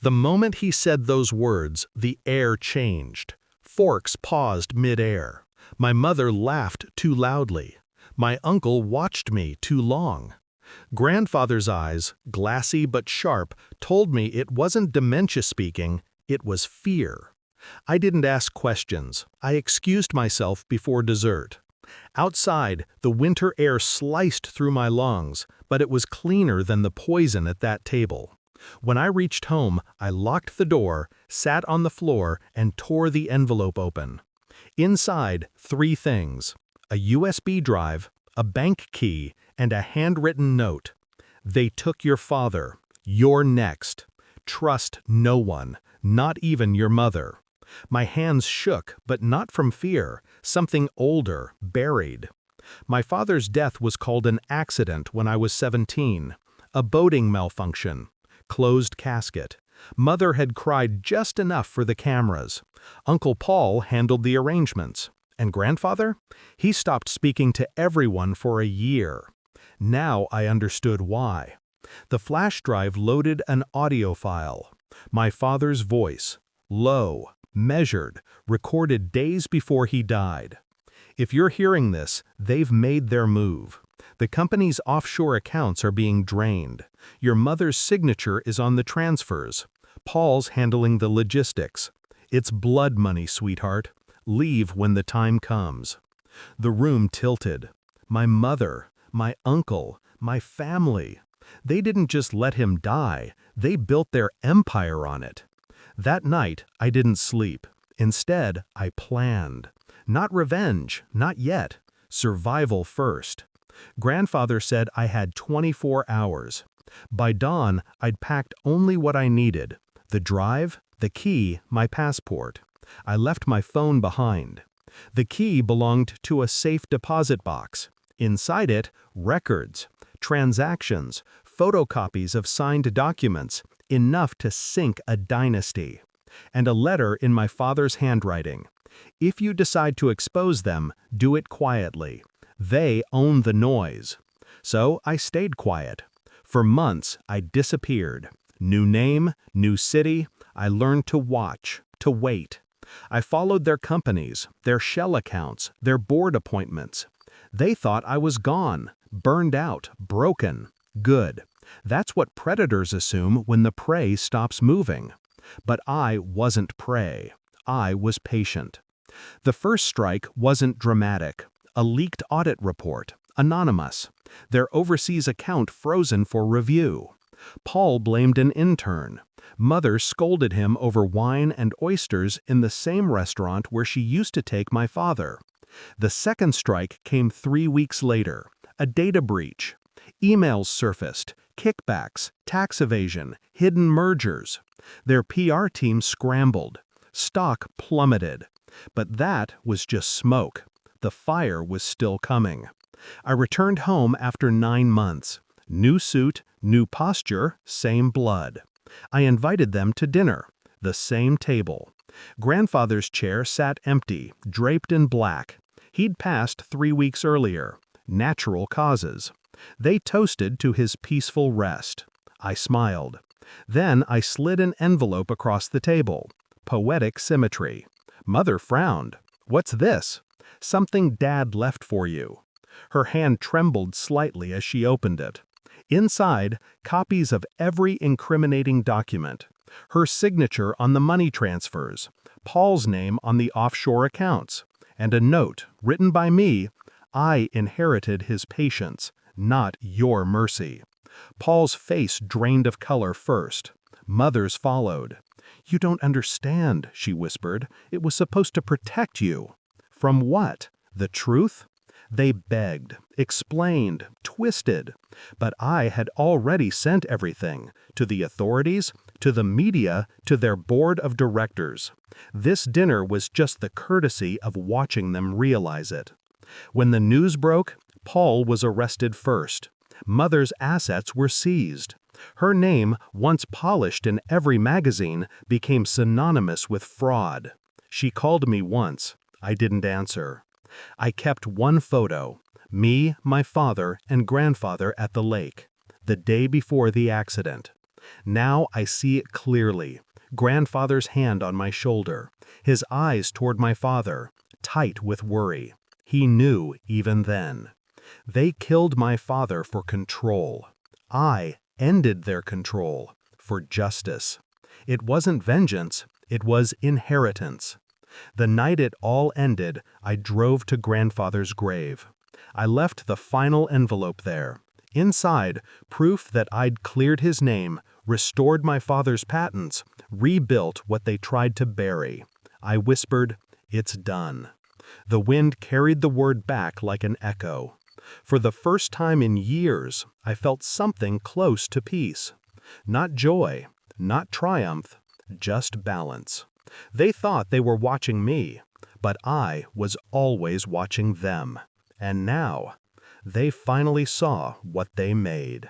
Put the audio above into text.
The moment he said those words, the air changed. Forks paused mid-air. My mother laughed too loudly. My uncle watched me too long. Grandfather's eyes, glassy but sharp, told me it wasn't dementia speaking, it was fear. I didn't ask questions. I excused myself before dessert. Outside, the winter air sliced through my lungs, but it was cleaner than the poison at that table. When I reached home, I locked the door, sat on the floor, and tore the envelope open. Inside, 3 things: a USB drive, a bank key, and a handwritten note. They took your father. You're next. Trust no one, not even your mother. My hands shook, but not from fear, something older, buried. My father's death was called an accident when I was 17, a boating malfunction. Closed casket. Mother had cried just enough for the cameras. Uncle Paul handled the arrangements. And grandfather? He stopped speaking to everyone for a year. Now I understood why. The flash drive loaded an audio file. My father's voice, low, measured, recorded days before he died. If you're hearing this, they've made their move. The company's offshore accounts are being drained. Your mother's signature is on the transfers. Paul's handling the logistics. It's blood money, sweetheart. Leave when the time comes. The room tilted. My mother, my uncle, my family. They didn't just let him die, they built their empire on it. That night, I didn't sleep. Instead, I planned. Not revenge, not yet. Survival first. Grandfather said I had 24 hours. By dawn, I'd packed only what I needed: the drive, the key, my passport. I left my phone behind. The key belonged to a safe deposit box. Inside it, records, transactions, photocopies of signed documents, enough to sink a dynasty. And a letter in my father's handwriting. If you decide to expose them, do it quietly. They own the noise. So I stayed quiet. For months, I disappeared. New name, new city. I learned to watch, to wait. I followed their companies, their shell accounts, their board appointments. They thought I was gone, burned out, broken. Good. That's what predators assume when the prey stops moving. But I wasn't prey. I was patient. The first strike wasn't dramatic. A leaked audit report, anonymous. Their overseas account frozen for review. Paul blamed an intern. Mother scolded him over wine and oysters in the same restaurant where she used to take my father. The second strike came 3 weeks later. A data breach. Emails surfaced, kickbacks, tax evasion, hidden mergers. Their PR team scrambled. Stock plummeted. But that was just smoke. The fire was still coming. I returned home after 9 months. New suit, new posture, same blood. I invited them to dinner. The same table. Grandfather's chair sat empty, draped in black. He'd passed 3 weeks earlier. Natural causes. They toasted to his peaceful rest. I smiled. Then I slid an envelope across the table. Poetic symmetry. Mother frowned. What's this? Something Dad left for you. Her hand trembled slightly as she opened it. Inside, copies of every incriminating document. Her signature on the money transfers. Paul's name on the offshore accounts. And a note, written by me: I inherited his patience, not your mercy. Paul's face drained of color first. Mother's followed. You don't understand, she whispered. It was supposed to protect you. From what? The truth? They begged, explained, twisted. But I had already sent everything, to the authorities, to the media, to their board of directors. This dinner was just the courtesy of watching them realize it. When the news broke, Paul was arrested first. Mother's assets were seized. Her name, once polished in every magazine, became synonymous with fraud. She called me once. I didn't answer. I kept one photo, me, my father, and grandfather at the lake, the day before the accident. Now I see it clearly. Grandfather's hand on my shoulder, his eyes toward my father, tight with worry. He knew even then. They killed my father for control. I ended their control for justice. It wasn't vengeance, it was inheritance. The night it all ended, I drove to grandfather's grave. I left the final envelope there. Inside, proof that I'd cleared his name, restored my father's patents, rebuilt what they tried to bury. I whispered, "It's done." The wind carried the word back like an echo. For the first time in years, I felt something close to peace. Not joy, not triumph, just balance. They thought they were watching me, but I was always watching them. And now, they finally saw what they made.